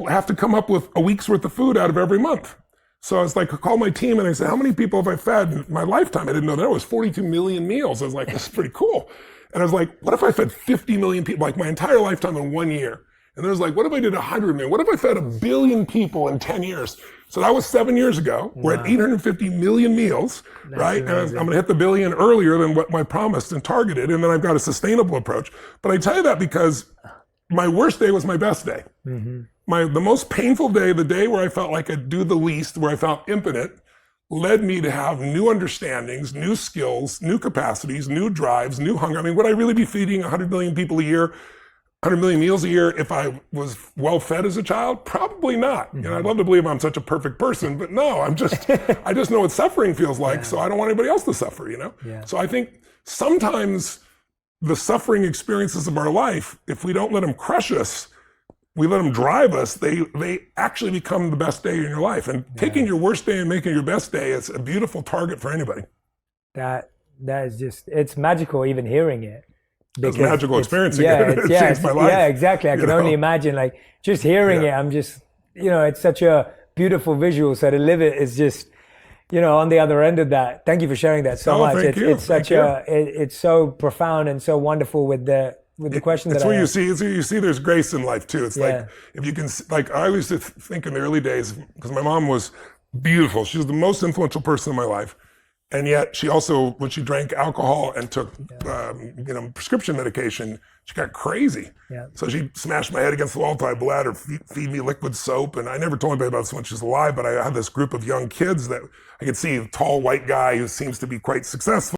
have to come up with a week's worth of food out of every month. So I was like, I called my team and I said, how many people have I fed in my lifetime? I didn't know there was 42 million meals. I was like, this is pretty cool. And I was like, what if I fed 50 million people, like my entire lifetime in 1 year? And there was like, what if I did 100 million? What if I fed 1 billion people in 10 years? So that was 7 years ago. Wow. We're at 850 million meals, that's right? Amazing. And I'm gonna hit the billion earlier than what I promised and targeted. And then I've got a sustainable approach. But I tell you that because my worst day was my best day. Mm-hmm. The most painful day, the day where I felt like I'd do the least, where I felt impotent, led me to have new understandings, new skills, new capacities, new drives, new hunger. I mean, would I really be feeding 100 million people a year, 100 million meals a year if I was well fed as a child? Probably not. Mm-hmm. I'd love to believe I'm such a perfect person, but no, I just know what suffering feels like, so I don't want anybody else to suffer, Yeah. So I think sometimes the suffering experiences of our life, if we don't let them crush us, we let them drive us, they actually become the best day in your life. And taking your worst day and making your best day is a beautiful target for anybody. That is just, it's magical even hearing it. It's magical experiencing it. It changed my life. Yeah, exactly. I can only imagine, like, just hearing it, I'm just, it's such a beautiful visual. So to live it is just, on the other end of that. Thank you for sharing that so much. It's such it's so profound and so wonderful with the question it's where you see there's grace in life too. It's like, if you can, like, I always used to think in the early days, because my mom was beautiful. She was the most influential person in my life. And yet she also, when she drank alcohol and took, prescription medication, she got crazy. Yeah. So she smashed my head against the wall until I bled, or feed me liquid soap. And I never told anybody about this when she was alive, but I had this group of young kids that I could see, a tall white guy who seems to be quite successful.